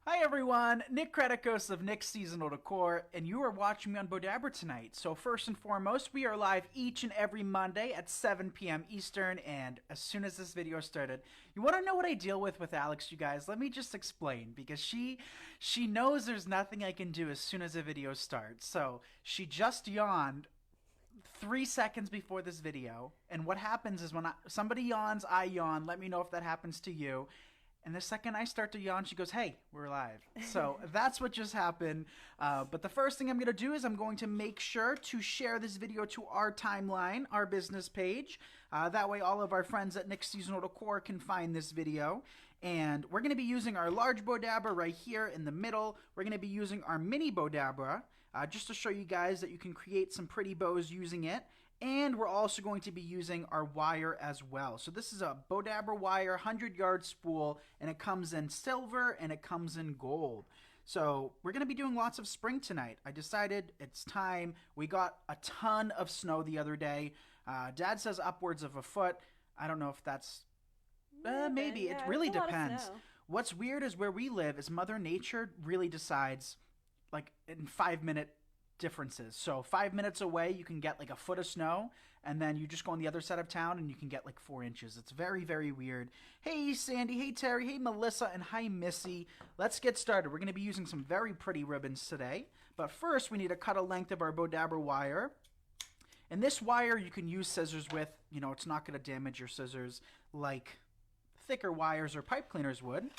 Hi everyone, Nick Kretikos of Nick's Seasonal Decor, and you are watching me on Bowdabra tonight. So first and foremost, we are live each and every Monday at 7 p.m. Eastern, and as soon as this video started, you want to know what I deal with Alex, you guys? Let me just explain, because she knows there's nothing I can do as soon as a video starts. So she just yawned 3 seconds before this video, and what happens is when somebody yawns, I yawn. Let me know if that happens to you. And the second I start to yawn, she goes, "Hey, we're live." So that's what just happened. But the first thing I'm going to do is I'm going to make sure to share this video to our timeline, our business page. That way all of our friends at Nick's Seasonal Decor can find this video. And we're going to be using our large Bowdabra right here in the middle. We're going to be using our mini Bowdabra just to show you guys that you can create some pretty bows using it. And we're also going to be using our wire as well. So this is a Bowdabra wire 100-yard spool, and it comes in silver and it comes in gold. So we're going to be doing lots of spring tonight. I decided it's time. We got a ton of snow the other day. Dad says upwards of a foot. I don't know if that's... maybe. Yeah, It really it's a lot of depends. snow. What's weird is where we live is Mother Nature really decides like in 5 minute differences. So 5 minutes away, you can get like a foot of snow, and then you just go on the other side of town and you can get like 4 inches. It's very, very weird. Hey, Sandy. Hey, Terry. Hey, Melissa. And hi, Missy. Let's get started. We're going to be using some very pretty ribbons today. But first, we need to cut a length of our Bowdabra wire. And this wire you can use scissors with. You know, it's not going to damage your scissors like thicker wires or pipe cleaners would.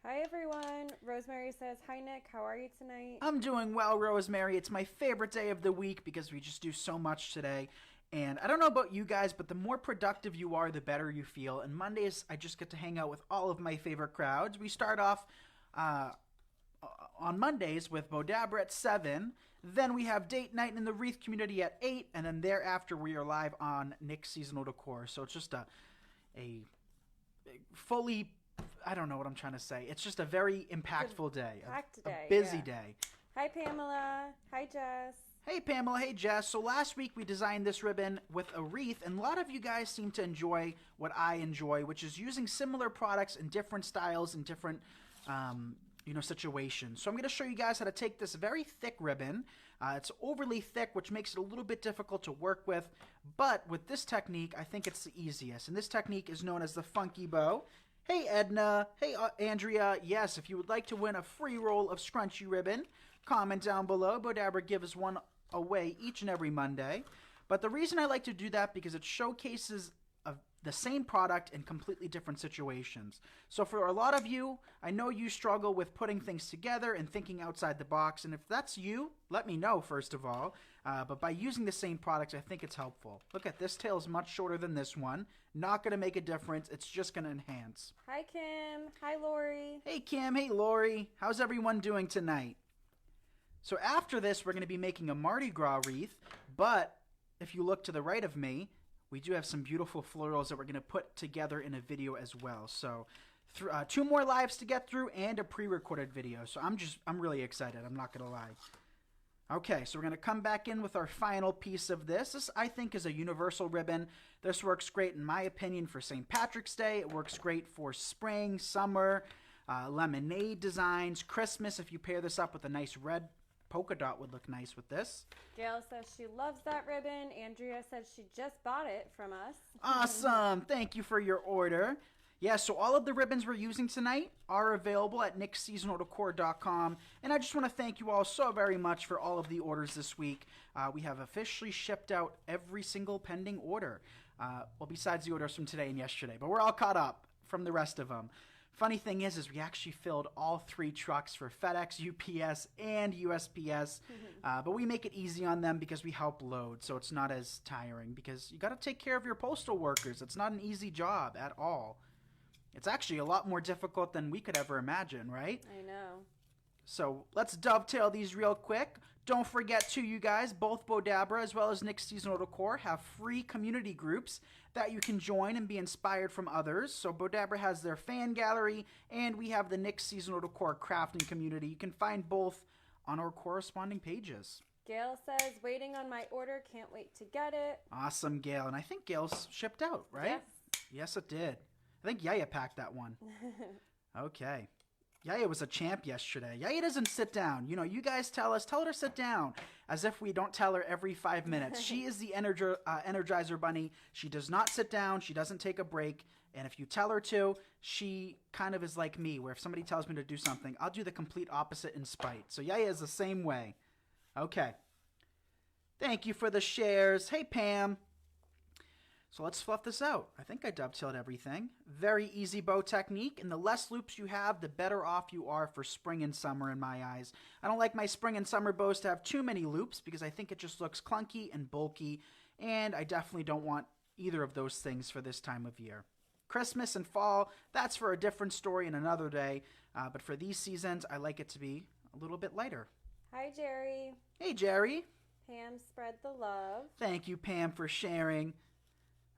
Hi everyone. Rosemary says, "Hi Nick, how are you tonight?" I'm doing well, Rosemary. It's my favorite day of the week because we just do so much today. And I don't know about you guys, but the more productive you are, the better you feel. And Mondays, I just get to hang out with all of my favorite crowds. We start off on Mondays with Bowdabra at 7. Then we have date night in the Wreath community at 8. And then thereafter, we are live on Nick's Seasonal Decor. So it's just a fully... I don't know what I'm trying to say. It's just a very impactful day. Packed A day, busy yeah. day. Hi Pamela. Hi Jess. Hey Pamela, hey Jess. So last week we designed this ribbon with a wreath, and a lot of you guys seem to enjoy what I enjoy, which is using similar products in different styles and different situations. So I'm going to show you guys how to take this very thick ribbon. It's overly thick, which makes it a little bit difficult to work with, but with this technique, I think it's the easiest. And this technique is known as the funky bow. Hey Edna, hey Andrea, yes, if you would like to win a free roll of scrunchy ribbon, comment down below. Bowdabra gives one away each and every Monday. But the reason I like to do that because it showcases the same product in completely different situations. So for a lot of you, I know you struggle with putting things together and thinking outside the box. And if that's you, let me know first of all. But by using the same products, I think it's helpful. Look at this tail is much shorter than this one. Not going to make a difference. It's just going to enhance. Hi Kim. Hi Lori. Hey Kim, hey Lori. How's everyone doing tonight? So after this, we're going to be making a Mardi Gras wreath. But if you look to the right of me, we do have some beautiful florals that we're going to put together in a video as well. So 2 more lives to get through and a pre-recorded video. So I'm really excited. I'm not going to lie. Okay, so we're going to come back in with our final piece of this. This, I think, is a universal ribbon. This works great, in my opinion, for St. Patrick's Day. It works great for spring, summer, lemonade designs, Christmas. If you pair this up with a nice red polka dot would look nice with this. Gail says she loves that ribbon. Andrea says she just bought it from us. Awesome. Thank you for your order. Yeah, so all of the ribbons we're using tonight are available at nicksseasonaldecor.com. And I just want to thank you all so very much for all of the orders this week. We have officially shipped out every single pending order. Well, besides the orders from today and yesterday. But we're all caught up from the rest of them. Funny thing is we actually filled all 3 trucks for FedEx, UPS, and USPS. But we make it easy on them because we help load, so it's not as tiring. Because you got to take care of your postal workers. It's not an easy job at all. It's actually a lot more difficult than we could ever imagine, right? I know. So let's dovetail these real quick. Don't forget to, you guys, both Bowdabra as well as Nick's Seasonal Decor have free community groups that you can join and be inspired from others. So Bowdabra has their fan gallery, and we have the Nick's Seasonal Decor crafting community. You can find both on our corresponding pages. Gail says, "Waiting on my order. Can't wait to get it." Awesome, Gail. And I think Gail's shipped out, right? Yes. Yes, it did. I think Yaya packed that one. Okay. Yaya was a champ yesterday. Yaya doesn't sit down. You know, you guys tell her to sit down, as if we don't tell her every 5 minutes. She is the Energizer Bunny. She does not sit down. She doesn't take a break. And if you tell her to, she kind of is like me, where if somebody tells me to do something, I'll do the complete opposite in spite. So Yaya is the same way. Okay. Thank you for the shares. Hey, Pam. So let's fluff this out. I think I dovetailed everything. Very easy bow technique, and the less loops you have, the better off you are for spring and summer in my eyes. I don't like my spring and summer bows to have too many loops because I think it just looks clunky and bulky, and I definitely don't want either of those things for this time of year. Christmas and fall, that's for a different story and another day, but for these seasons, I like it to be a little bit lighter. Hi, Jerry. Hey, Jerry. Pam spread the love. Thank you, Pam, for sharing.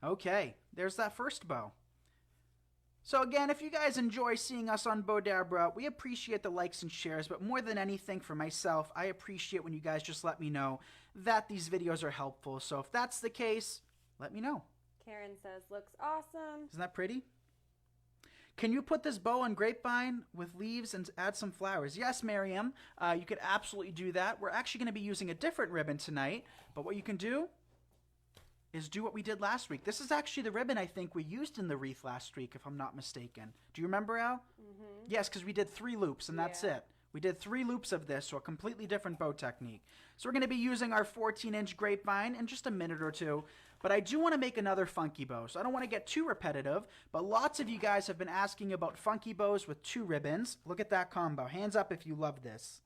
Okay, there's that first bow. So again, if you guys enjoy seeing us on Bowdabra, we appreciate the likes and shares, but more than anything for myself, I appreciate when you guys just let me know that these videos are helpful. So if that's the case, let me know. Karen says, looks awesome. Isn't that pretty? Can you put this bow on grapevine with leaves and add some flowers? Yes, Miriam, you could absolutely do that. We're actually going to be using a different ribbon tonight, but what you can do is do what we did last week. This is actually the ribbon I think we used in the wreath last week, if I'm not mistaken. Do you remember, Al? Mm-hmm. Yes, because we did 3 loops, and that's it. We did 3 loops of this, so a completely different bow technique. So we're going to be using our 14-inch grapevine in just a minute or two, but I do want to make another funky bow, so I don't want to get too repetitive, but lots of you guys have been asking about funky bows with 2 ribbons. Look at that combo. Hands up if you love this.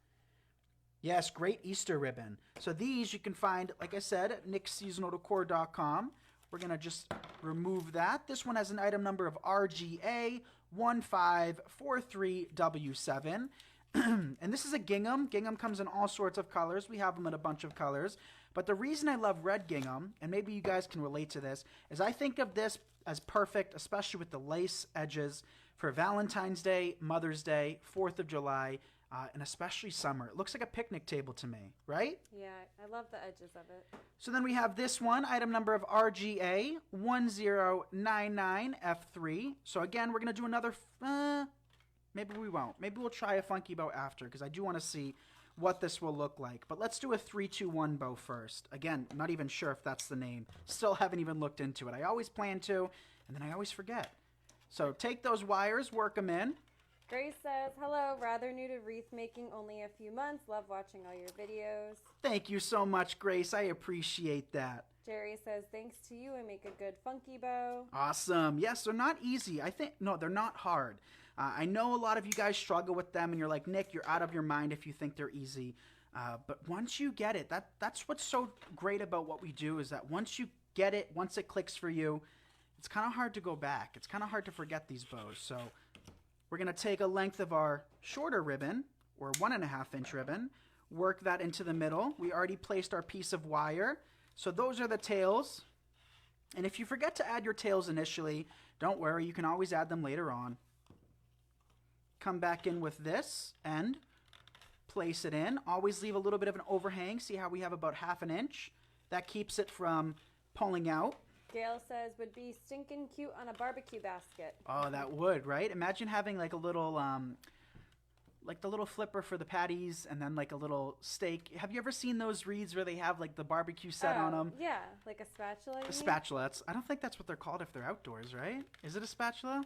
Yes, great Easter ribbon. So these you can find, like I said, at nickseasonaldecor.com. We're going to just remove that. This one has an item number of RGA1543W7. And this is a gingham. Gingham comes in all sorts of colors. We have them in a bunch of colors. But the reason I love red gingham, and maybe you guys can relate to this, is I think of this as perfect, especially with the lace edges, for Valentine's Day, Mother's Day, 4th of July, and especially summer. It looks like a picnic table to me, right? Yeah, I love the edges of it. So then we have this one, item number of RGA1099F3. So again, we're going to do another, maybe we won't. Maybe we'll try a funky bow after, because I do want to see what this will look like. But let's do a 3-2-1 bow first. Again, I'm not even sure if that's the name. Still haven't even looked into it. I always plan to, and then I always forget. So take those wires, work them in. Grace says, hello, rather new to wreath making, only a few months. Love watching all your videos. Thank you so much, Grace. I appreciate that. Jerry says, thanks to you, I make a good funky bow. Awesome. Yes, they're not easy. No, they're not hard. I know a lot of you guys struggle with them, and you're like, Nick, you're out of your mind if you think they're easy. But once you get it, that's what's so great about what we do, is that once you get it, once it clicks for you, it's kind of hard to go back. It's kind of hard to forget these bows. So we're going to take a length of our shorter ribbon, or 1.5-inch ribbon, work that into the middle. We already placed our piece of wire. So those are the tails. And if you forget to add your tails initially, don't worry, you can always add them later on. Come back in with this end, place it in. Always leave a little bit of an overhang. See how we have about 1/2 inch? That keeps it from pulling out. Gail says, would be stinking cute on a barbecue basket. Oh, that would, right? Imagine having like a little, like the little flipper for the patties, and then like a little steak. Have you ever seen those wreaths where they have like the barbecue set on them? Yeah, like a spatula. A spatula. I don't think that's what they're called if they're outdoors, right? Is it a spatula?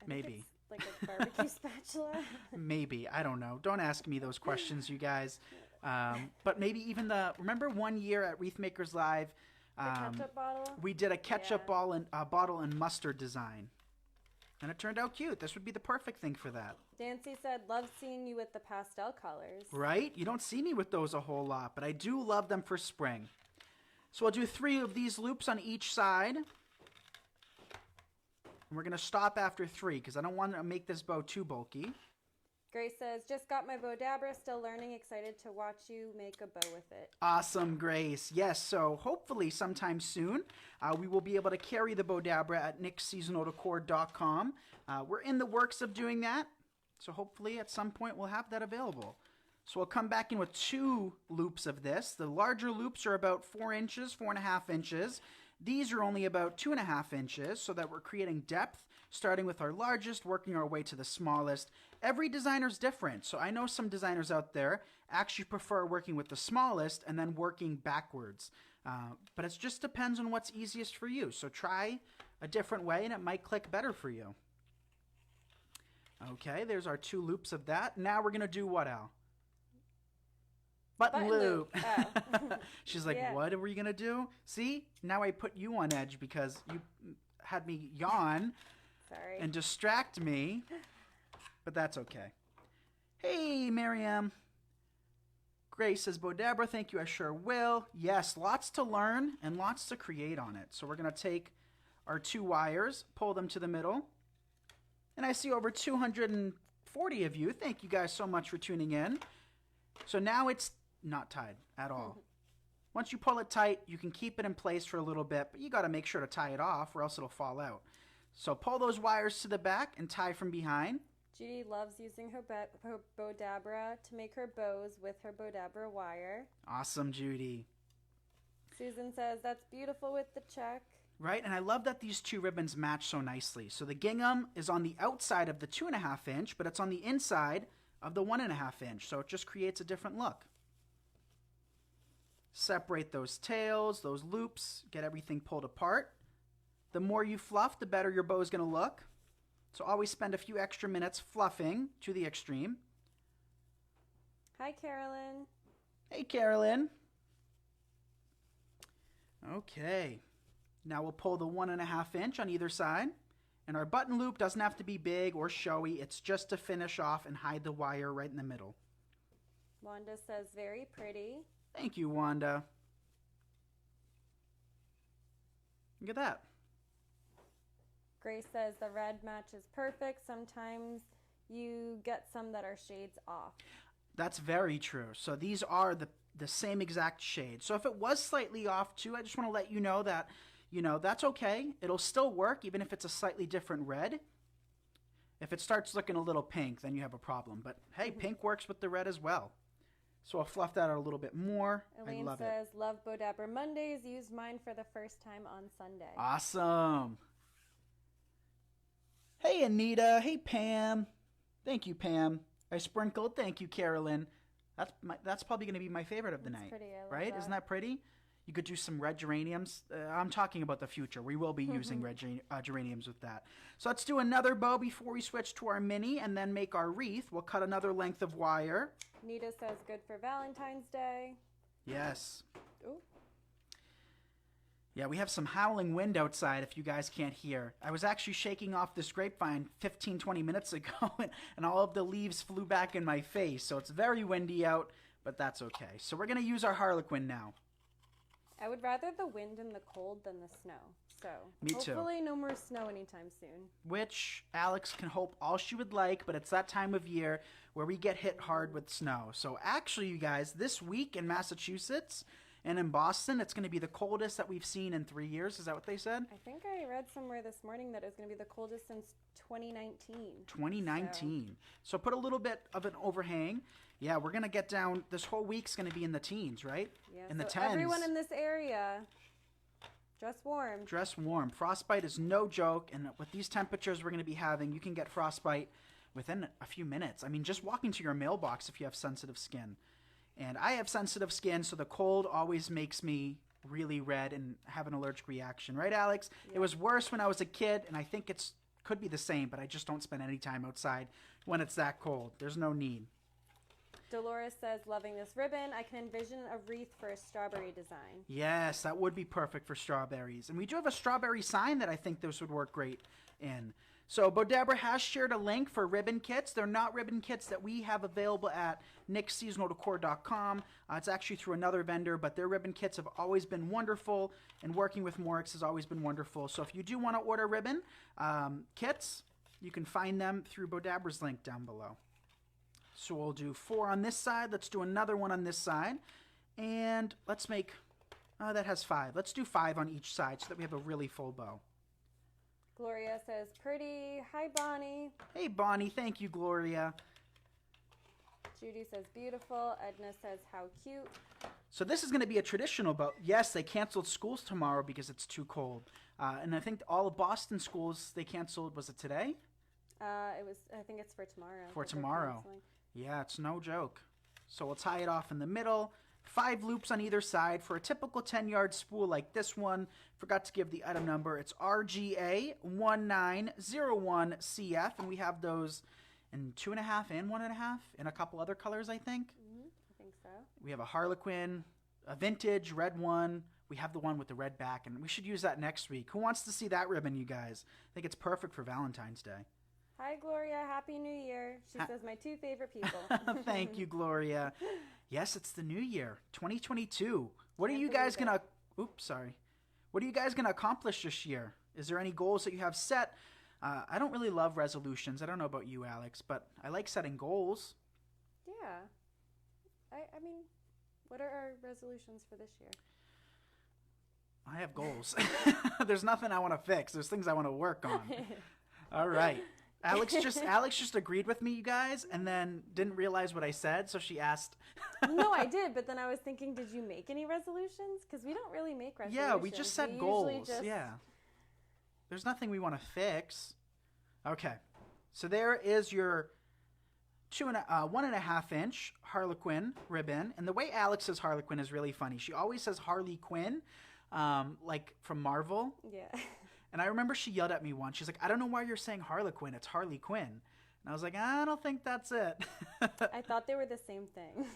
Maybe. Like a barbecue spatula? Maybe. I don't know. Don't ask me those questions, you guys. But maybe even remember one year at Wreath Makers Live, the ketchup bottle? we did a ketchup bottle and mustard design. And it turned out cute. This would be the perfect thing for that. Dancy said, love seeing you with the pastel colors. Right? You don't see me with those a whole lot, but I do love them for spring. So I'll do 3 of these loops on each side. And we're going to stop after 3 because I don't want to make this bow too bulky. Grace says, just got my Bowdabra, still learning, excited to watch you make a bow with it. Awesome, Grace. Yes, so hopefully sometime soon we will be able to carry the Bowdabra at nickseasonaldecor.com. We're in the works of doing that, so hopefully at some point we'll have that available. So we'll come back in with 2 loops of this. The larger loops are about 4 inches, 4.5 inches. These are only about 2.5 inches, so that we're creating depth. starting with our largest, working our way to the smallest. Every designer's different, so I know some designers out there actually prefer working with the smallest and then working backwards. But it just depends on what's easiest for you. So try a different way and it might click better for you. Okay, there's our 2 loops of that. Now we're going to do what, Al? Button loop. Oh. She's like, yeah. What are we going to do? See, now I put you on edge because you had me yawn. Sorry. And distract me. But that's okay. Hey, Miriam. Grace says, Bowdabra, thank you, I sure will. Yes, lots to learn and lots to create on it. So we're going to take our 2 wires, pull them to the middle. And I see over 240 of you. Thank you guys so much for tuning in. So now it's not tied at all. Once you pull it tight, you can keep it in place for a little bit, but you got to make sure to tie it off or else it'll fall out. So pull those wires to the back and tie from behind. Judy loves using her Bowdabra to make her bows with her Bowdabra wire. Awesome, Judy. Susan says, that's beautiful with the check. Right, and I love that these 2 ribbons match so nicely. So the gingham is on the outside of the 2.5 inch, but it's on the inside of the 1.5 inch. So it just creates a different look. Separate those tails, those loops, get everything pulled apart. The more you fluff, the better your bow is going to look. So always spend a few extra minutes fluffing to the extreme. Hi, Carolyn. Hey, Carolyn. Okay. Now we'll pull the 1.5 inch on either side. And our button loop doesn't have to be big or showy. It's just to finish off and hide the wire right in the middle. Wanda says, very pretty. Thank you, Wanda. Look at that. Grace says the red match is perfect. Sometimes you get some that are shades off. That's very true. So these are the same exact shade. So if it was slightly off too, I just want to let you know that, that's okay. It'll still work even if it's a slightly different red. If it starts looking a little pink, then you have a problem. But hey, pink works with the red as well. So I'll fluff that out a little bit more. Elaine says, love Bowdabra Mondays. Used mine for the first time on Sunday. Awesome. Hey, Anita. Hey, Pam. Thank you, Pam. I sprinkled. Thank you, Carolyn. That's probably going to be my favorite of the night. Pretty. I love right? That. Isn't that pretty? You could do some red geraniums. I'm talking about the future. We will be using red geraniums with that. So let's do another bow before we switch to our mini and then make our wreath. We'll cut another length of wire. Nita says good for Valentine's Day. Yes. Ooh. Yeah, we have some howling wind outside if you guys can't hear. I was actually shaking off this grapevine 15, 20 minutes ago, and all of the leaves flew back in my face. So it's very windy out, but that's okay. So we're going to use our harlequin now. I would rather the wind and the cold than the snow. So Me too. Hopefully no more snow anytime soon. Which Alex can hope all she would like, but it's that time of year where we get hit hard with snow. So actually, you guys, this week in Massachusetts and in Boston, it's going to be the coldest that we've seen in 3 years. Is that what they said? I think I read somewhere this morning that it was going to be the coldest since 2019. 2019. So put a little bit of an overhang. Yeah, we're going to get down. This whole week's going to be in the teens, right? Yeah, in the so 10s. Everyone in this area, dress warm. Dress warm. Frostbite is no joke. And with these temperatures we're going to be having, you can get frostbite within a few minutes. I mean, just walking to your mailbox if you have sensitive skin. And I have sensitive skin, so the cold always makes me really red and have an allergic reaction. Right, Alex? Yeah. It was worse when I was a kid, and I think could be the same, but I just don't spend any time outside when it's that cold. There's no need. Dolores says, loving this ribbon. I can envision a wreath for a strawberry design. Yes, that would be perfect for strawberries. And we do have a strawberry sign that I think this would work great in. So Bowdabra has shared a link for ribbon kits. They're not ribbon kits that we have available at nixseasonaldecor.com. It's actually through another vendor, but their ribbon kits have always been wonderful, and working with Morix has always been wonderful. So if you do want to order ribbon kits, you can find them through Bowdabra's link down below. So we'll do 4 on this side. Let's do another one on this side. And let's make, that has 5. Let's do 5 on each side so that we have a really full bow. Gloria says, pretty. Hi, Bonnie. Hey, Bonnie. Thank you, Gloria. Judy says, beautiful. Edna says, how cute. So this is going to be a traditional bow. Yes, they canceled schools tomorrow because it's too cold. And I think all of Boston schools, they canceled, was it today? I think it's for tomorrow. For tomorrow. Yeah, it's no joke. So we'll tie it off in the middle. 5 loops on either side for a typical 10-yard spool like this one. Forgot to give the item number. It's RGA 1901CF, and we have those in 2.5 and 1.5, and a couple other colors, I think. I think so. We have a Harlequin, a vintage red one. We have the one with the red back, and we should use that next week. Who wants to see that ribbon, you guys? I think it's perfect for Valentine's Day. Hi, Gloria. Happy New Year. She says my 2 favorite people. Thank you, Gloria. Yes, it's the new year, 2022. What are you guys going to... Oops, sorry. What are you guys going to accomplish this year? Is there any goals that you have set? I don't really love resolutions. I don't know about you, Alex, but I like setting goals. Yeah. I mean, what are our resolutions for this year? I have goals. There's nothing I want to fix. There's things I want to work on. All right. Alex just agreed with me, you guys, and then didn't realize what I said, so she asked. No, I did, but then I was thinking, did you make any resolutions? Because we don't really make resolutions. Yeah, we just set goals. Yeah. There's nothing we want to fix. Okay. So there is your 1.5 inch Harlequin ribbon. And the way Alex says Harlequin is really funny. She always says Harley Quinn, like from Marvel. Yeah. And I remember she yelled at me once. She's like, I don't know why you're saying Harlequin. It's Harley Quinn. And I was like, I don't think that's it. I thought they were the same thing.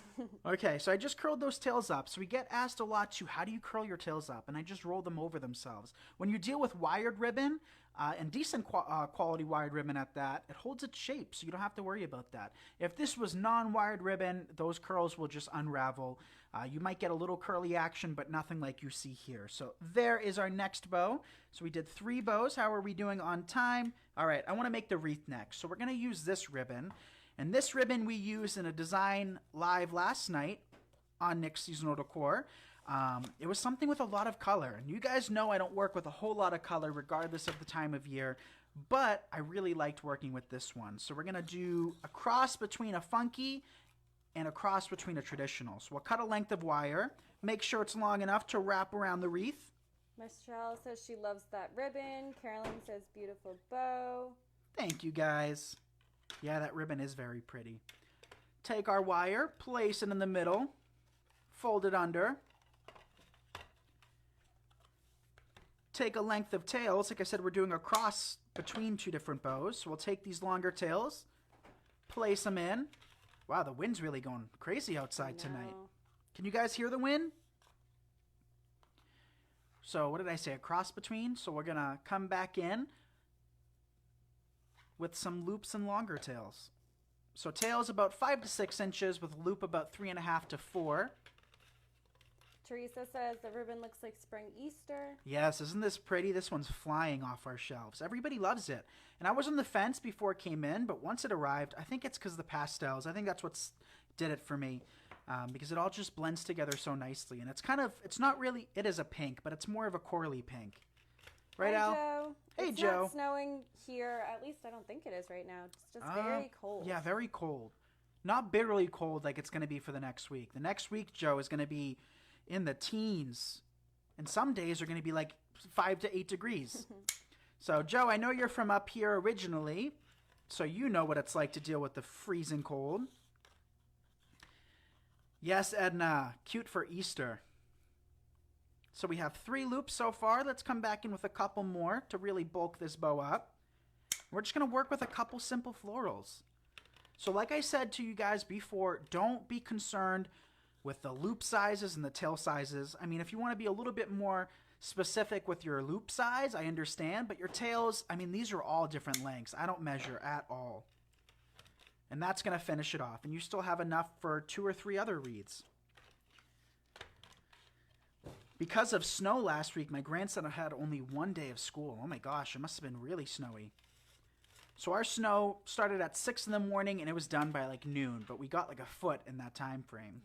Okay, so I just curled those tails up. So we get asked a lot too, how do you curl your tails up? And I just roll them over themselves. When you deal with wired ribbon, and decent quality wired ribbon at that, it holds its shape, so you don't have to worry about that. If this was non-wired ribbon, those curls will just unravel. You might get a little curly action, but nothing like you see here. So there is our next bow. So we did 3 bows. How are we doing on time? All right, I want to make the wreath next. So we're going to use this ribbon. And this ribbon we used in a design live last night on Nick's Seasonal Decor. It was something with a lot of color. And you guys know I don't work with a whole lot of color regardless of the time of year. But I really liked working with this one. So we're going to do a cross between a funky and a cross between a traditional. So we'll cut a length of wire. Make sure it's long enough to wrap around the wreath. Michelle says she loves that ribbon. Carolyn says beautiful bow. Thank you, guys. Yeah, that ribbon is very pretty. Take our wire, place it in the middle, fold it under. Take a length of tails. Like I said, we're doing a cross between 2 different bows. So we'll take these longer tails, place them in. Wow, the wind's really going crazy outside tonight. Can you guys hear the wind? So what did I say? A cross between. So we're going to come back in with some loops and longer tails. So tails about 5 to 6 inches with loop about 3.5 to 4. Teresa says the ribbon looks like spring Easter. Yes, isn't this pretty? This one's flying off our shelves. Everybody loves it. And I was on the fence before it came in, but once it arrived, I think it's because of the pastels. I think that's what did it for me, because it all just blends together so nicely. And it's kind of, it's not really, it is a pink, but it's more of a corally pink. Right, Hi, Al? Joe. Hey, it's Joe. It's not snowing here. At least I don't think it is right now. It's just very cold. Yeah, very cold. Not bitterly cold like it's going to be for the next week. The next week, Joe, is going to be in the teens, and some days are going to be like 5 to 8 degrees. So, Joe, I know you're from up here originally, so you know what it's like to deal with the freezing cold. Yes, Edna, cute for Easter. So we have 3 loops so far. Let's come back in with a couple more to really bulk this bow up. We're just going to work with a couple simple florals. So like I said to you guys before, don't be concerned with the loop sizes and the tail sizes. I mean, if you want to be a little bit more specific with your loop size, I understand. But your tails, I mean, these are all different lengths. I don't measure at all. And that's going to finish it off. And you still have enough for 2 or 3 other wreaths. Because of snow last week, my grandson had only 1 day of school. Oh my gosh, it must have been really snowy. So our snow started at 6 in the morning and it was done by like noon. But we got like a foot in that time frame.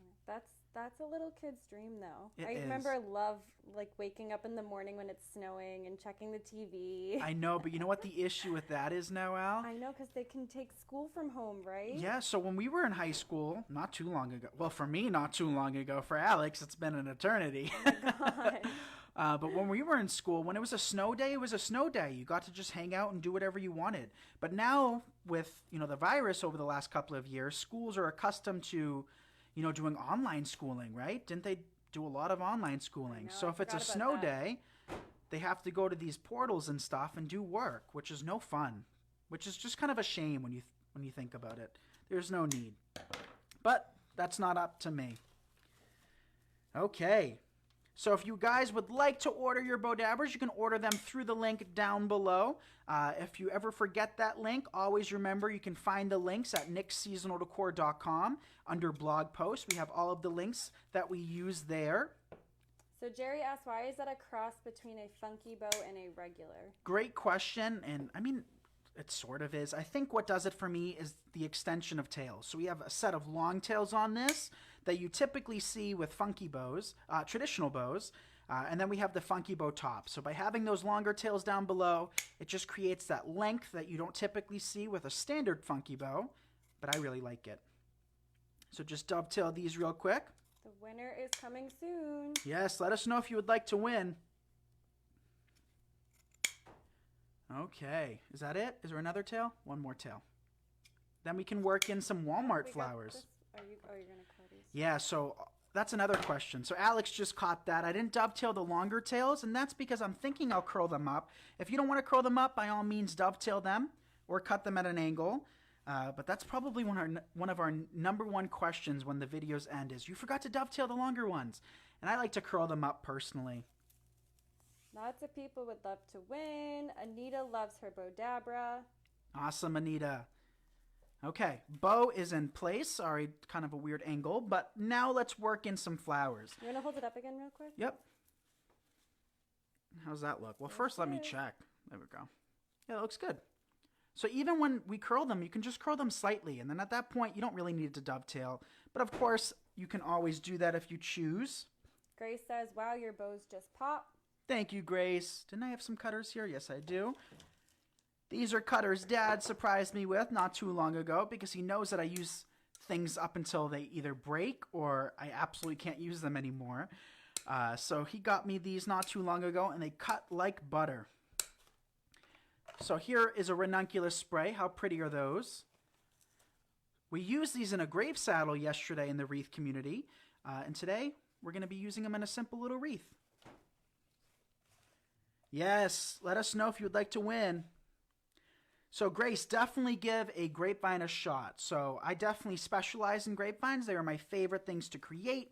That's a little kid's dream, though. It I is. remember love, like, waking up in the morning when it's snowing and checking the TV. I know, but you know what the issue with that is now, Al? I know, because they can take school from home, right? Yeah, so when we were in high school, not too long ago, well, for me, not too long ago, for Alex, it's been an eternity. Oh my God. But when we were in school, when it was a snow day, it was a snow day. You got to just hang out and do whatever you wanted. But now, with, the virus over the last couple of years, schools are accustomed to, doing online schooling, right? Didn't they do a lot of online schooling? know, So I if it's a forgot snow about that. day, they have to go to these portals and stuff and do work, which is no fun, which is just kind of a shame when you think about it. There's no need. But that's not up to me. Okay. So if you guys would like to order your Bowdabras, you can order them through the link down below. If you ever forget that link, always remember you can find the links at nicksseasonaldecor.com under blog posts. We have all of the links that we use there. So Jerry asked, why is that a cross between a funky bow and a regular? Great question, and I mean, it sort of is. I think what does it for me is the extension of tails. So we have a set of long tails on this that you typically see with funky bows, traditional bows, and then we have the funky bow top. So by having those longer tails down below, it just creates that length that you don't typically see with a standard funky bow, but I really like it. So just dovetail these real quick. The winner is coming soon. Yes, let us know if you would like to win. Okay, is that it? Is there another tail? One more tail. Then we can work in some Walmart flowers. You're going to call these? Yeah, so that's another question. So Alex just caught that. I didn't dovetail the longer tails, and that's because I'm thinking I'll curl them up. If you don't want to curl them up, by all means dovetail them or cut them at an angle. But that's probably one of our number one questions when the videos end is, you forgot to dovetail the longer ones. And I like to curl them up personally. Lots of people would love to win. Anita loves her Bowdabra. Awesome, Anita. Okay, bow is in place. Sorry, kind of a weird angle. But now let's work in some flowers. You want to hold it up again real quick? Yep. How's that look? Well, first let me check. There we go. Yeah, it looks good. So even when we curl them, you can just curl them slightly. And then at that point, you don't really need to dovetail. But of course, you can always do that if you choose. Grace says, wow, your bows just pop. Thank you, Grace. Didn't I have some cutters here? Yes, I do. These are cutters Dad surprised me with not too long ago because he knows that I use things up until they either break or I absolutely can't use them anymore. So he got me these not too long ago, and they cut like butter. So here is a ranunculus spray. How pretty are those? We used these in a grave saddle yesterday in the wreath community, and today we're going to be using them in a simple little wreath. Yes, let us know if you would like to win. So Grace, definitely give a grapevine a shot. So I definitely specialize in grapevines. They are my favorite things to create.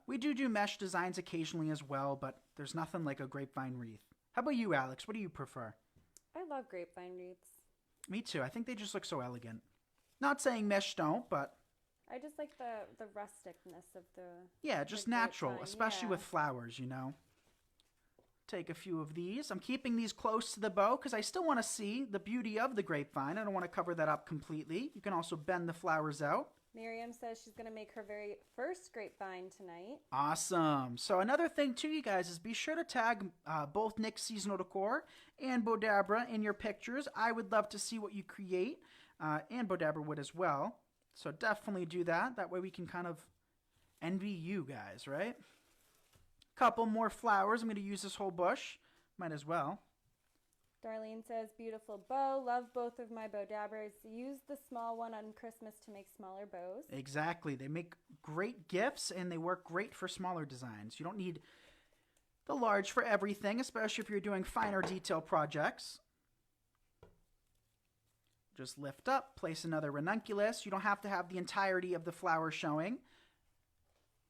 We do mesh designs occasionally as well, but there's nothing like a grapevine wreath. How about you, Alex? What do you prefer? I love grapevine wreaths. Me too. I think they just look so elegant. Not saying mesh don't, but... I just like the rusticness of the... Yeah, just the natural, grapevine, especially yeah. with flowers, you know. Take a few of these. I'm keeping these close to the bow because I still want to see the beauty of the grapevine. I don't want to cover that up completely. You can also bend the flowers out. Miriam says she's going to make her very first grapevine tonight. Awesome. So another thing too, you guys, is be sure to tag both Nick's Seasonal Decor and Bowdabra in your pictures. I would love to see what you create, and Bowdabra would as well. So definitely do that. That way we can kind of envy you guys, right? Couple more flowers. I'm going to use this whole bush. Might as well. Darlene says, beautiful bow. Love both of my Bowdabras. Use the small one on Christmas to make smaller bows. Exactly. They make great gifts and they work great for smaller designs. You don't need the large for everything, especially if you're doing finer detail projects. Just lift up, place another ranunculus. You don't have to have the entirety of the flower showing.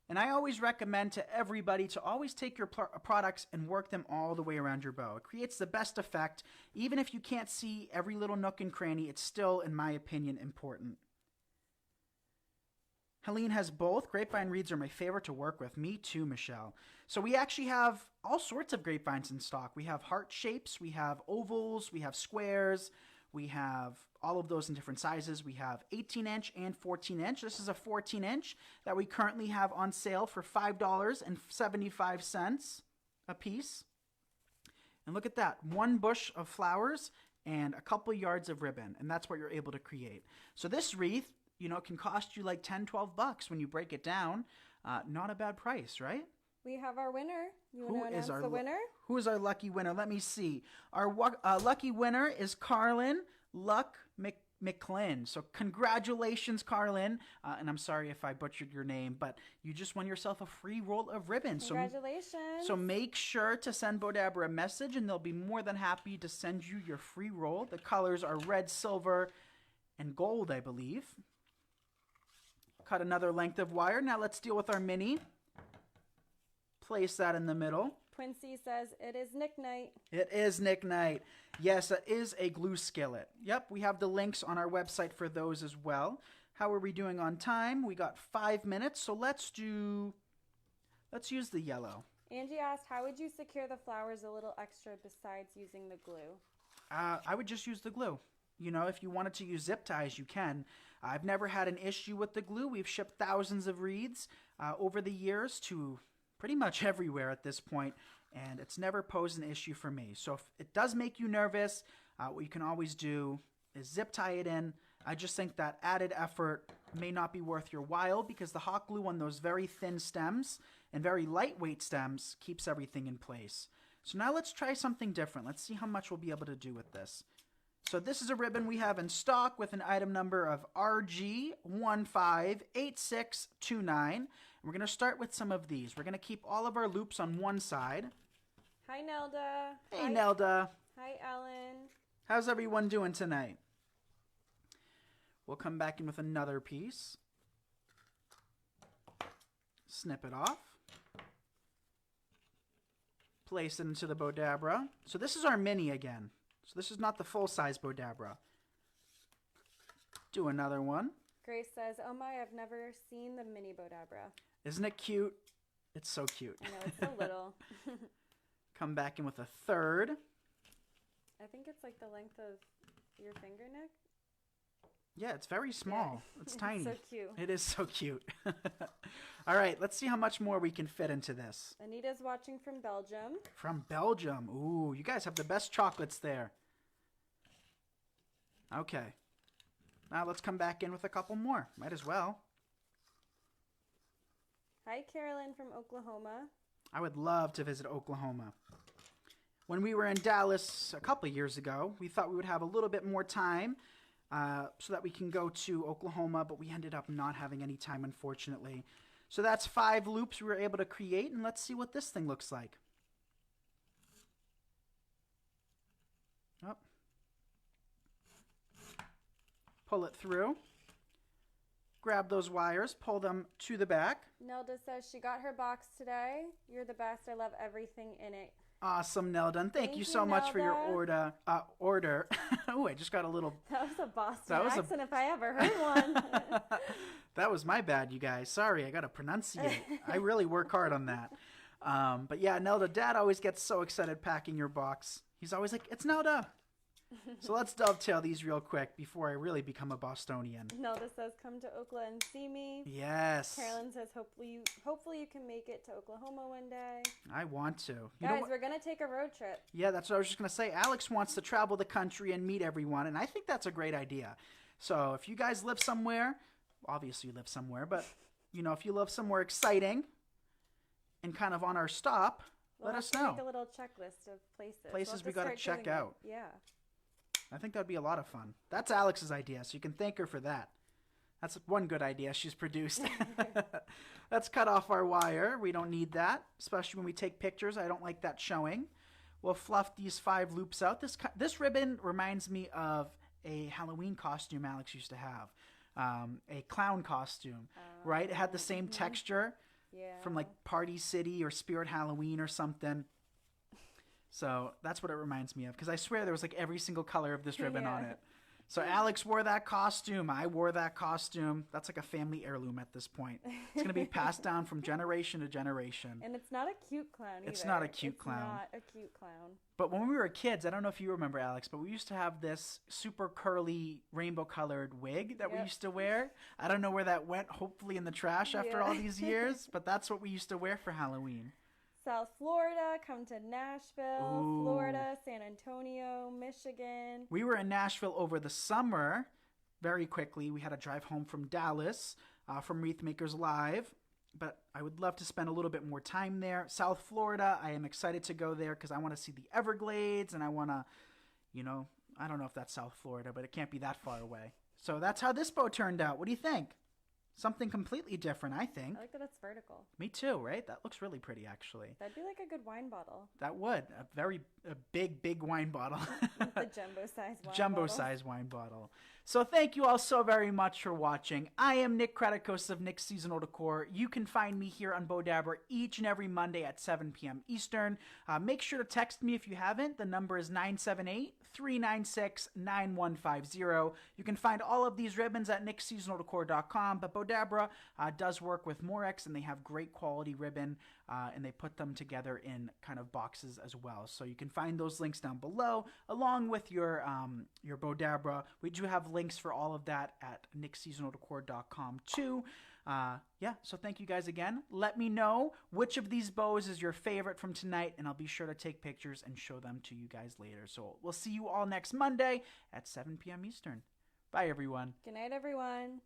And I always recommend to everybody to always take your products and work them all the way around your bow. It creates the best effect. Even if you can't see every little nook and cranny, it's still, in my opinion, important. Helene has both. Grapevine reeds are my favorite to work with. Me too, Michelle. So we actually have all sorts of grapevines in stock. We have heart shapes, we have ovals, we have squares, We have all of those in different sizes. We have 18-inch and 14-inch. This is a 14-inch that we currently have on sale for $5.75 a piece. And look at that, one bush of flowers and a couple yards of ribbon, and that's what you're able to create. So this wreath, you know, can cost you like 10, 12 bucks when you break it down. Not a bad price, right? We have our winner. You want to announce the winner? Who is our lucky winner? Let me see. Our lucky winner is Carlin McClin. So congratulations, Carlin. And I'm sorry if I butchered your name, but you just won yourself a free roll of ribbon. Congratulations. So make sure to send Bowdabra a message, and they'll be more than happy to send you your free roll. The colors are red, silver, and gold, I believe. Cut another length of wire. Now let's deal with our mini. Place that in the middle. Quincy says it is Nick Night. It is Nick Night. Yes, it is a glue skillet. Yep, we have the links on our website for those as well. How are we doing on time? We got 5 minutes, so let's use the yellow. Angie asked, how would you secure the flowers a little extra besides using the glue? I would just use the glue. You know, if you wanted to use zip ties, you can. I've never had an issue with the glue. We've shipped thousands of wreaths over the years to pretty much everywhere at this point, and it's never posed an issue for me. So if it does make you nervous, what you can always do is zip tie it in. I just think that added effort may not be worth your while because the hot glue on those very thin stems and very lightweight stems keeps everything in place. So now let's try something different. Let's see how much we'll be able to do with this. So this is a ribbon we have in stock with an item number of RG158629. We're going to start with some of these. We're going to keep all of our loops on one side. Hi, Nelda. Hey, Nelda. Hi, Ellen. How's everyone doing tonight? We'll come back in with another piece. Snip it off. Place it into the Bowdabra. So this is our mini again. So this is not the full-size Bowdabra. Do another one. Grace says, oh my, I've never seen the mini Bowdabra. Isn't it cute? It's so cute. I know, it's so little. Come back in with a third. I think it's like the length of your finger, Nick. Yeah, it's very small. Yeah. It's tiny. It's so cute. It is so cute. All right, let's see how much more we can fit into this. Anita's watching from Belgium. From Belgium. Ooh, you guys have the best chocolates there. Okay. Now let's come back in with a couple more. Might as well. Hi, Carolyn from Oklahoma. I would love to visit Oklahoma. When we were in Dallas a couple of years ago, we thought we would have a little bit more time so that we can go to Oklahoma, but we ended up not having any time, unfortunately. So that's 5 loops we were able to create, and let's see what this thing looks like. Oh. Pull it through. Grab those wires, pull them to the back. Nelda says she got her box today. You're the best. I love everything in it. Awesome, Nelda. And thank you so much for your order. Oh, I just got a little... That was a Boston accent if I ever heard one. That was my bad, you guys. Sorry, I got to pronunciate. I really work hard on that. But yeah, Nelda, Dad always gets so excited packing your box. He's always like, it's Nelda. So let's dovetail these real quick before I really become a Bostonian. Nelda says, come to Oklahoma and see me. Yes. Carolyn says, hopefully you can make it to Oklahoma one day. I want to. Guys, we're going to take a road trip. Yeah, that's what I was just going to say. Alex wants to travel the country and meet everyone, and I think that's a great idea. So if you guys live somewhere, obviously you live somewhere, but you know, if you live somewhere exciting and kind of on our stop, let us know. Make a little checklist of places. Places we got to check out. Yeah. I think that'd be a lot of fun. That's Alex's idea, so you can thank her for that. That's one good idea she's produced. Let's cut off our wire. We don't need that, especially when we take pictures. I don't like that showing. We'll fluff these 5 loops out. This ribbon reminds me of a Halloween costume Alex used to have, a clown costume, right? It had the same texture from like Party City or Spirit Halloween or something. So that's what it reminds me of, because I swear there was like every single color of this ribbon on it. So Alex wore that costume. I wore that costume. That's like a family heirloom at this point. It's going to be passed down from generation to generation. And it's not a cute clown either. It's not a cute clown. It's not a cute clown. But when we were kids, I don't know if you remember, Alex, but we used to have this super curly rainbow-colored wig that we used to wear. I don't know where that went, hopefully in the trash after all these years, but that's what we used to wear for Halloween. South Florida, come to Nashville, Ooh. Florida, San Antonio, Michigan. We were in Nashville over the summer. Very quickly, we had to drive home from Dallas from Wreath Makers Live, but I would love to spend a little bit more time there. South Florida, I am excited to go there because I want to see the Everglades, and I want to, I don't know if that's South Florida, but it can't be that far away. So that's how this bow turned out. What do you think? Something completely different, I think. I like that it's vertical. Me too, right? That looks really pretty, actually. That'd be like a good wine bottle. That would. A big wine bottle. The jumbo-sized wine Jumbo-sized wine bottle. So thank you all so very much for watching. I am Nick Kratikos of Nick's Seasonal Decor. You can find me here on Bowdabra each and every Monday at 7 p.m. Eastern. Make sure to text me if you haven't. The number is 978-396-9150. You can find all of these ribbons at nicksseasonaldecor.com, but Bowdabra does work with Morex, and they have great quality ribbon, and they put them together in kind of boxes as well. So you can find those links down below, along with your Bowdabra. We do have links for all of that at nicksseasonaldecor.com too. So thank you guys again. Let me know which of these bows is your favorite from tonight, and I'll be sure to take pictures and show them to you guys later. So we'll see you all next Monday at 7 p.m. Eastern. Bye, everyone. Good night, everyone.